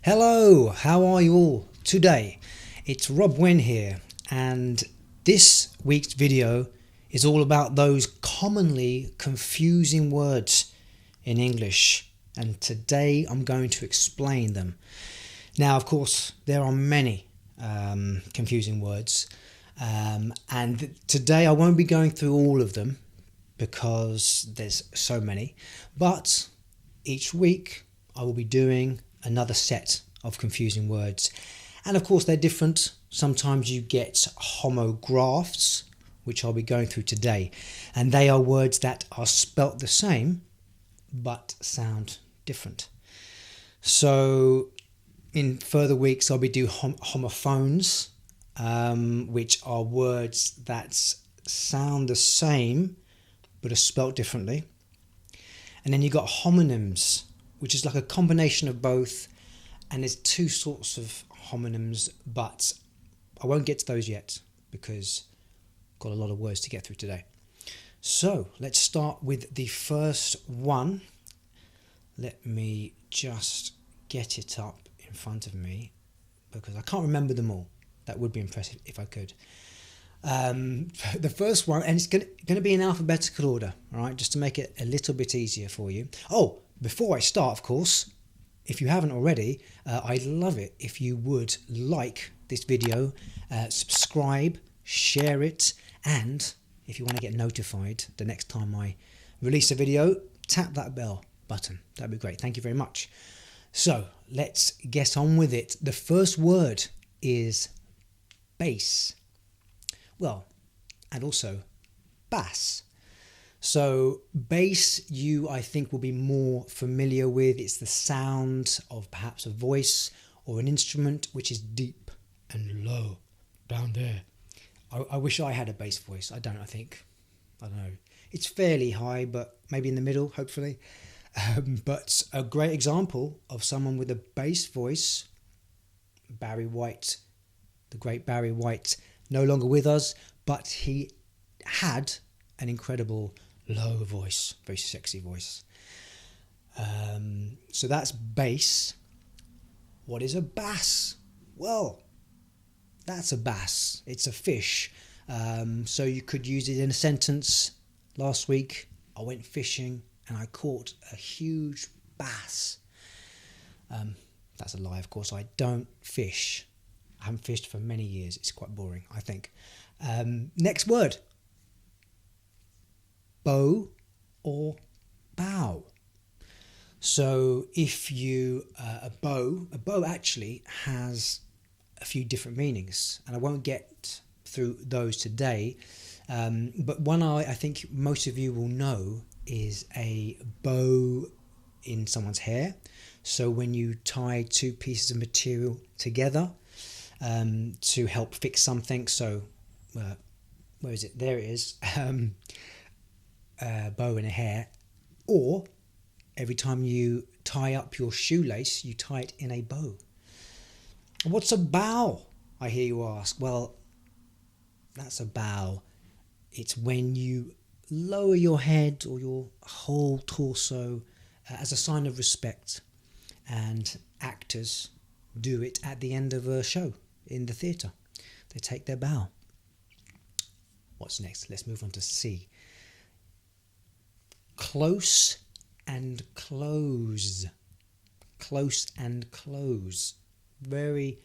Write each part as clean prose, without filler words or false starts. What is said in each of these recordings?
Hello, how are you all today? It's Rob Wynn here, and this week's video is all about those commonly confusing words in English, and today I'm going to explain them. Now, of course, there are many confusing words, and today I won't be going through all of them because there's so many, but each week I will be doing another set of confusing words, and of course they're different. Sometimes you get homographs, which I'll be going through today, and they are words that are spelt the same but sound different. So in further weeks I'll be doing homophones, which are words that sound the same but are spelt differently. And then you got homonyms, which is like a combination of both, and there's two sorts of homonyms, but I won't get to those yet because I've got a lot of words to get through today. So let's start with the first one. Let me just get it up in front of me because I can't remember them all. That would be impressive if I could. The first one, and it's going to be in alphabetical order, all right, just to make it a little bit easier for you. Oh, before I start, of course, if you haven't already, I'd love it if you would like this video, subscribe, share it, and if you want to get notified the next time I release a video, tap that bell button. That'd be great. Thank you very much. So let's get on with it. The first word is bass. Well, and also bass. So bass, I think, will be more familiar with. It's the sound of perhaps a voice or an instrument which is deep and low down there. I wish I had a bass voice. I don't know. It's fairly high, but maybe in the middle, hopefully. But a great example of someone with a bass voice, Barry White, the great Barry White, no longer with us, but he had an incredible low voice, very sexy voice. So that's bass. What is a bass? Well, that's a bass. It's a fish. So you could use it in a sentence. Last week I went fishing and I caught a huge bass. That's a lie, of course. I don't fish. I haven't fished for many years. It's quite boring, I think. Next word. Bow or bow. So if you, a bow actually has a few different meanings, and I won't get through those today. But one I think most of you will know is a bow in someone's hair. So when you tie two pieces of material together, to help fix something. So where is it? There it is. Bow in a hair. Or every time you tie up your shoelace, you tie it in a bow. What's a bow, I hear you ask? Well, that's a bow. It's when you lower your head or your whole torso as a sign of respect, and actors do it at the end of a show in the theatre. They take their bow. What's next? Let's move on to C. Close and close. Close and close. Very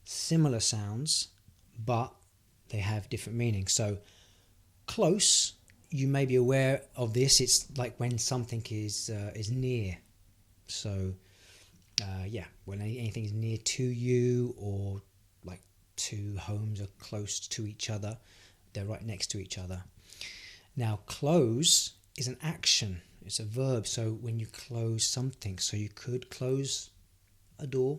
similar sounds, but they have different meanings. So close, you may be aware of this. It's like when something is near. So when anything is near to you, or like two homes are close to each other, they're right next to each other. Now, close is an action. It's a verb. So when you close something, so you could close a door,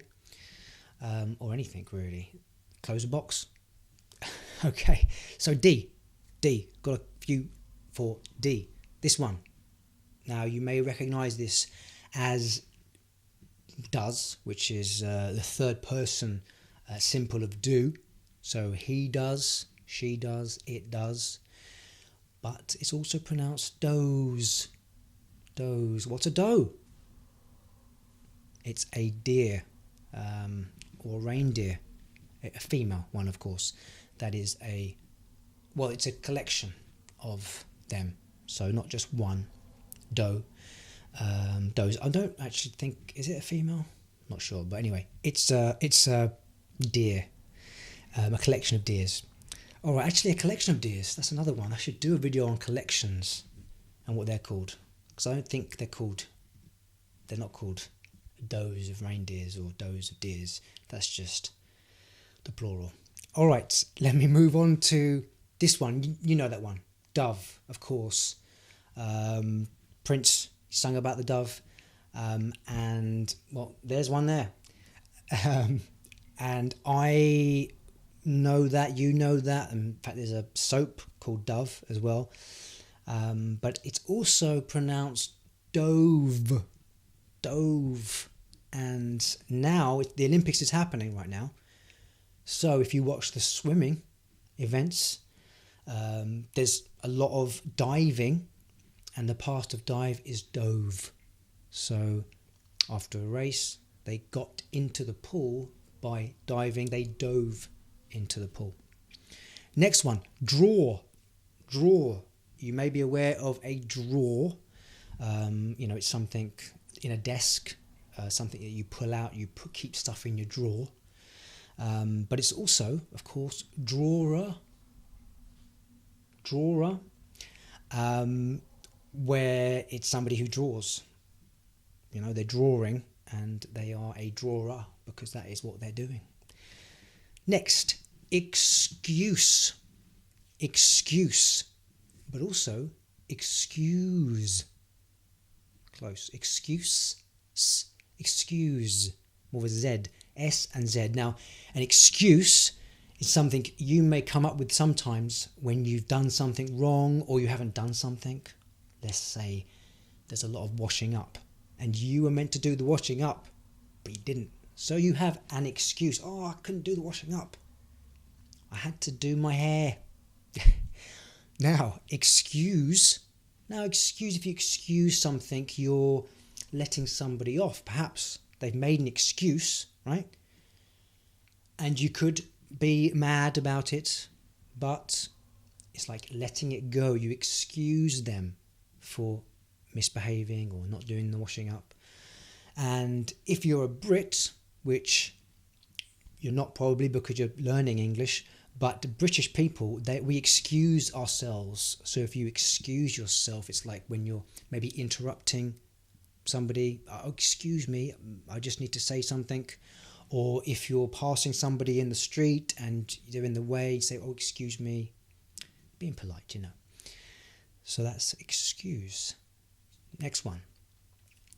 or anything really. Close a box. Okay, so D. Got a few for D. This one. Now, you may recognise this as does, which is the third person simple of do. So he does, she does, it does. But it's also pronounced doze. Doze. What's a doe? It's a deer. or reindeer, a female one, of course. That is it's a collection of them. So not just one doe. Does. I don't actually think, is it a female? Not sure, but anyway, it's a deer, a collection of deers. All right, actually a collection of deers. That's another one. I should do a video on collections and what they're called, because I don't think they're not called does of reindeers or does of deers. That's just the plural. All right, let me move on to this one. You know that one, dove, of course. Prince sung about the dove, and well, there's one there. And I know that, you know that. In fact, there's a soap called Dove as well, but it's also pronounced dove. And now the Olympics is happening right now, so if you watch the swimming events, there's a lot of diving, and the past of dive is dove. So after a race, they got into the pool by diving. They dove into the pool. Next one, drawer. You may be aware of a drawer. It's something in a desk, something that you pull out, keep stuff in your drawer. But it's also, of course, drawer, where it's somebody who draws. They're drawing, and they are a drawer because that is what they're doing. Next, excuse, but also excuse. Close. Excuse, more with a Z, S and Z. Now, an excuse is something you may come up with sometimes when you've done something wrong or you haven't done something. Let's say there's a lot of washing up and you were meant to do the washing up, but you didn't. So you have an excuse. Oh, I couldn't do the washing up. I had to do my hair. Now, excuse, if you excuse something, you're letting somebody off. Perhaps they've made an excuse, right? And you could be mad about it, but it's like letting it go. You excuse them for misbehaving or not doing the washing up. And if you're a Brit, which you're not probably because you're learning English, but the British people, we excuse ourselves. So if you excuse yourself, it's like when you're maybe interrupting somebody. Oh, excuse me, I just need to say something. Or if you're passing somebody in the street and they're in the way, you say, oh, excuse me. Being polite, So that's excuse. Next one.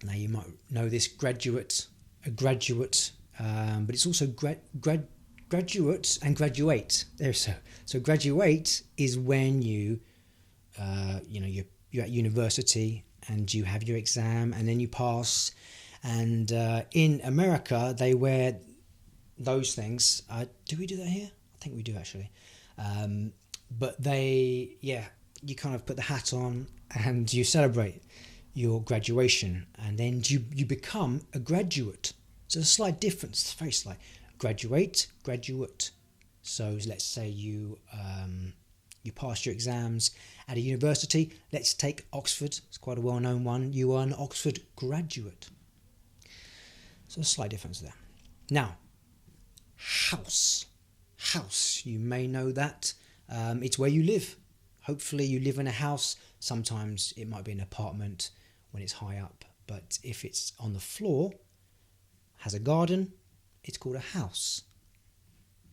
Now you might know this, graduate, a graduate, but it's also graduate and graduate. So graduate is when you're at university and you have your exam and then you pass. And in America, they wear those things. Do we do that here? I think we do actually. But you kind of put the hat on and you celebrate your graduation, and then you become a graduate. So there's a slight difference, very slight. Graduate. So let's say you passed your exams at a university. Let's take Oxford. It's quite a well-known one. You are an Oxford graduate. So a slight difference there. Now, house. You may know that. It's where you live. Hopefully you live in a house. Sometimes it might be an apartment when it's high up. But if it's on the floor, has a garden, it's called a house.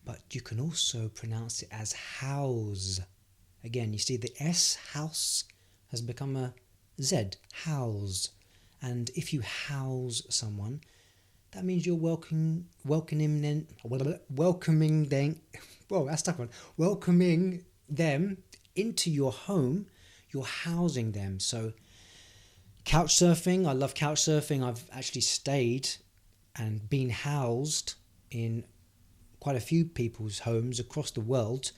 But you can also pronounce it as house. Again, you see the S, house, has become a Z, house. And if you house someone, that means you're welcoming them into your home. You're housing them. So couch surfing, I love couch surfing. I've actually stayed and been housed in quite a few people's homes across the world.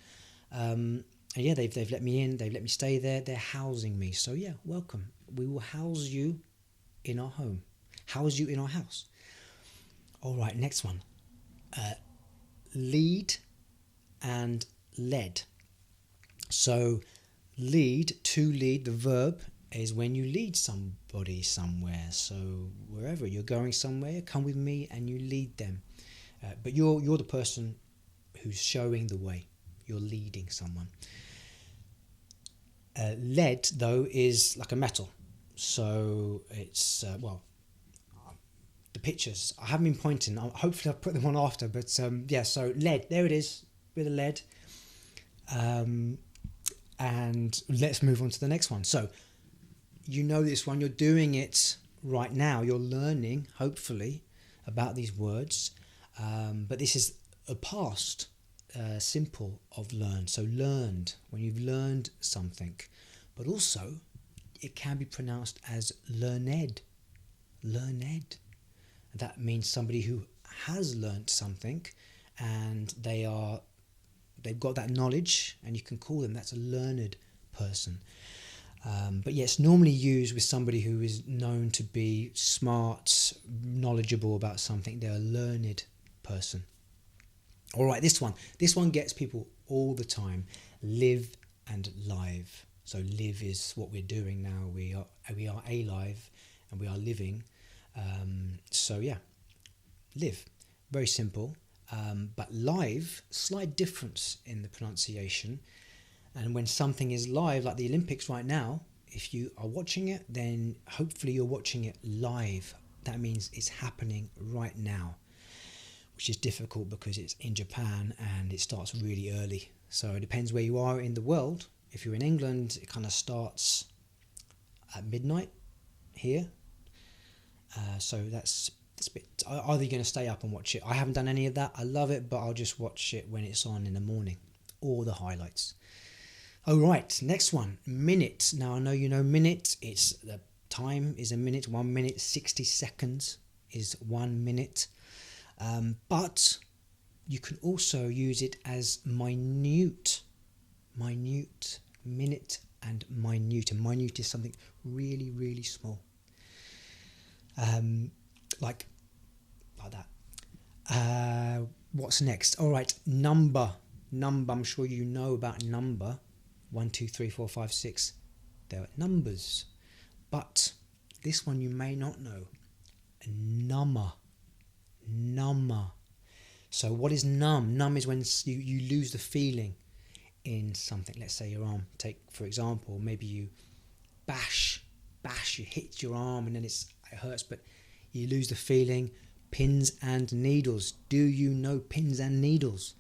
And yeah, they've let me in, they've let me stay there, they're housing me. So yeah, welcome. We will house you in our home, house you in our house. All right, next one. Lead and led. So to lead, the verb is when you lead somebody somewhere. So wherever you're going somewhere, come with me and you lead them. But you're the person who's showing the way. You're leading someone. Lead, though, is like a metal. So it's, the pictures. I haven't been pointing. Hopefully I'll put them on after. But so lead. There it is. Bit of lead. And let's move on to the next one. So you know this one. You're doing it right now. You're learning, hopefully, about these words. But this is a past simple of learn. So learned, when you've learned something. But also, it can be pronounced as learned. Learned. That means somebody who has learnt something and they've got that knowledge, and you can call them, that's a learned person. But yes, normally used with somebody who is known to be smart, knowledgeable about something. They're a learned person. All right, this one gets people all the time. Live and live. So live is what we're doing now. We are alive and we are living. Live. Very simple. But live, slight difference in the pronunciation. And when something is live, like the Olympics right now, if you are watching it, then hopefully you're watching it live. That means it's happening right now, which is difficult because it's in Japan and it starts really early. So it depends where you are in the world. If you're in England, it kind of starts at midnight here. So that's a bit. Either you're going to stay up and watch it. I haven't done any of that. I love it, but I'll just watch it when it's on in the morning, or the highlights. All right, next one, minute. Now I know you know minute. It's the time is a minute. 1 minute 60 seconds is 1 minute. But you can also use it as minute, minute and minute. And minute is something really, really small. Like that. What's next? All right, number. I'm sure you know about number. 1, 2, 3, 4, 5, 6. They're numbers. But this one you may not know. Number. So what is numb? Numb is when you lose the feeling in something. Let's say your arm. Take, for example, maybe you bash, you hit your arm and then it hurts, but you lose the feeling. Pins and needles. Do you know pins and needles?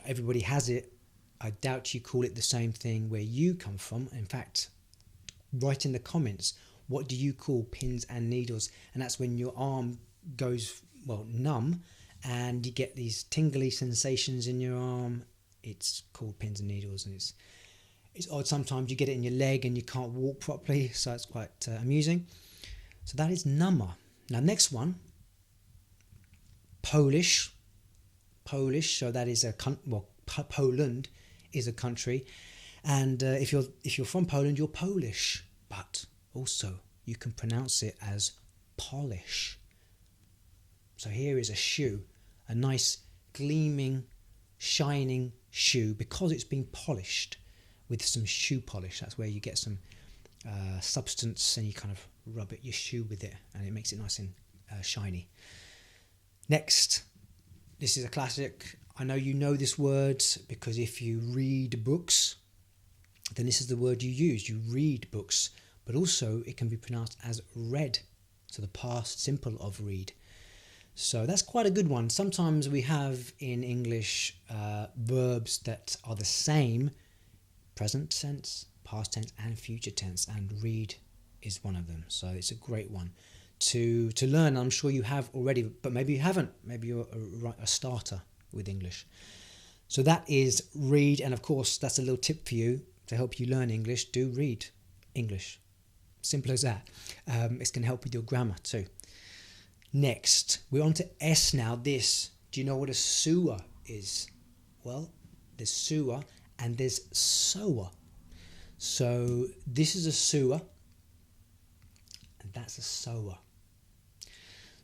Everybody has it. I doubt you call it the same thing where you come from. In fact, write in the comments, what do you call pins and needles? And that's when your arm goes, numb, and you get these tingly sensations in your arm. It's called pins and needles, and it's odd. Sometimes you get it in your leg and you can't walk properly, so it's quite amusing. So that is number. Now next one, Polish. So that is Poland is a country, and if you're from Poland, you're Polish, but also you can pronounce it as polish. So here is a shoe, a nice gleaming, shining shoe, because it's been polished with some shoe polish. That's where you get some substance and you kind of rub your shoe with it, and it makes it nice and shiny. Next, this is a classic. I know you know this word because if you read books, then this is the word you use. You read books, but also it can be pronounced as read. So the past simple of read. So that's quite a good one. Sometimes we have in English verbs that are the same, present tense, past tense and future tense, and read is one of them. So it's a great one to learn. I'm sure you have already, but maybe you haven't. Maybe you're a starter with English. So that is read, and of course that's a little tip for you to help you learn English. Do read English. Simple as that. It's going to help with your grammar too. Next, we're on to S now. This, do you know what a sewer is? Well, there's sewer and there's sower. So this is a sewer and that's a sower.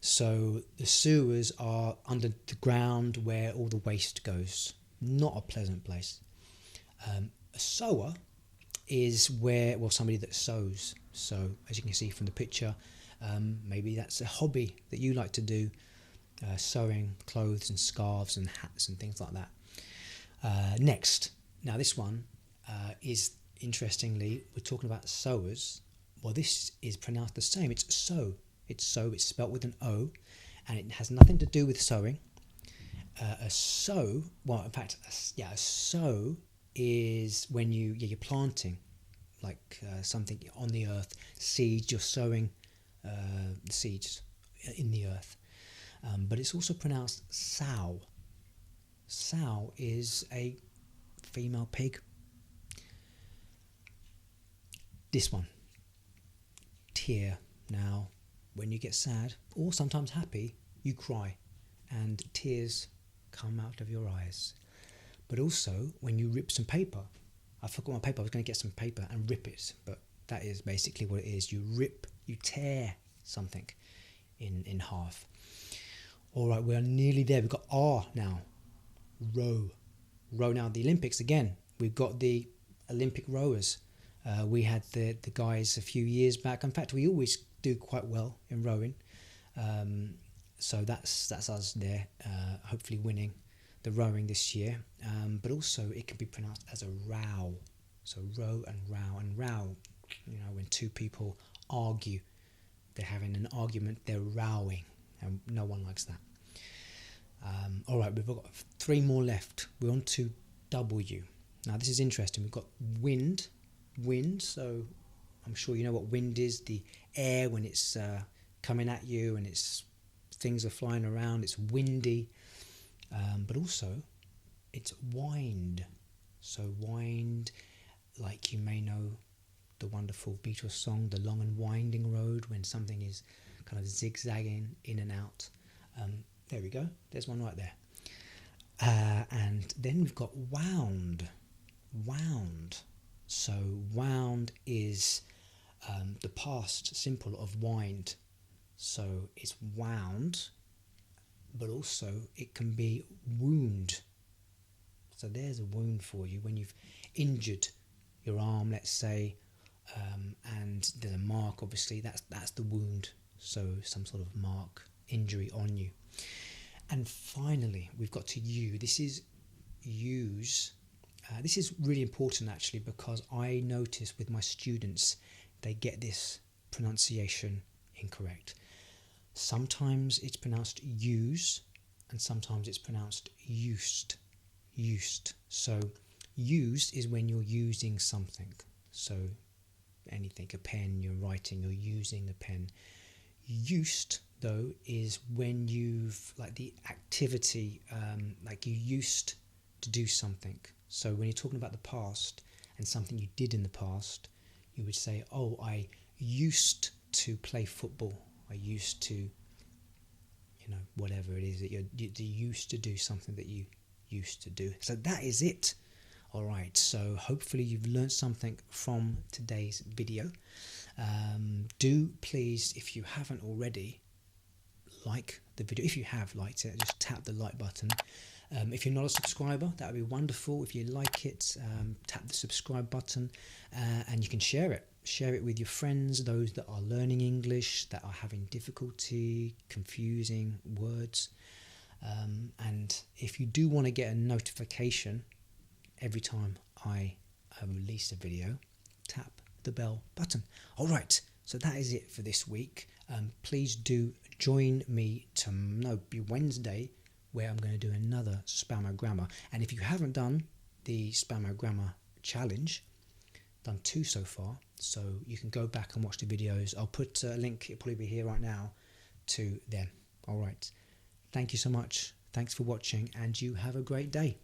So the sewers are under the ground where all the waste goes. Not a pleasant place. A sower is where, well, somebody that sews. So as you can see from the picture, maybe that's a hobby that you like to do, sewing clothes and scarves and hats and things like that. Next, now this one is, interestingly, we're talking about sewers. Well, this is pronounced the same. It's so. It's spelt with an O, and it has nothing to do with sewing. A sow, well, in fact, a sow is when you're planting, like something on the earth, seeds. You're sowing the seeds in the earth, but it's also pronounced sow. Sow is a female pig. This one, tear. Now, when you get sad or sometimes happy, you cry, and tears come out of your eyes. But also when you rip some paper. I forgot my paper. I was going to get some paper and rip it, but that is basically what it is. You tear something in half. All right, we are nearly there. We've got R now. Row. Now, the Olympics again. We've got the Olympic rowers. We had the guys a few years back. In fact, we always do quite well in rowing. So that's us there, hopefully winning the rowing this year. But also it can be pronounced as a row. So row and row. When two people argue, they're having an argument, they're rowing, and no one likes that. All right, we've got 3 more left. We're on to W. Now this is interesting. We've got wind, so I'm sure you know what wind is, the air when it's coming at you and things are flying around, it's windy. But also it's wind. So wind, like you may know the wonderful Beatles song, The Long and Winding Road, when something is kind of zigzagging in and out. There we go, there's one right there. And then we've got wound. So wound is the past simple of wind. So it's wound, but also it can be wound. So there's a wound for you when you've injured your arm, let's say, and there's a mark, obviously, that's the wound. So some sort of mark, injury on you. And finally, we've got to U. This is use. This is really important actually, because I notice with my students, they get this pronunciation incorrect. Sometimes it's pronounced use, and sometimes it's pronounced used. So used is when you're using something. So anything, a pen, you're writing, you're using the pen. Used, though, is when you've, like the activity, like you used to do something. So when you're talking about the past and something you did in the past, you would say, oh, I used to play football. I used to, whatever it is that you used to do, something that you used to do. So that is it. All right, so hopefully you've learned something from today's video. Do please, if you haven't already, like the video. If you have liked it, just tap the like button. If you're not a subscriber, that would be wonderful. If you like it, tap the subscribe button, and you can share it. Share it with your friends, those that are learning English, that are having difficulty, confusing words. And if you do want to get a notification every time I release a video, tap the bell button. All right, so that is it for this week. Please do join me be Wednesday, where I'm going to do another Spammer Grammar. And if you haven't done the Spammer Grammar challenge, done 2 so far, so you can go back and watch the videos. I'll put a link, it'll probably be here right now, to them. All right, thank you so much. Thanks for watching, and you have a great day.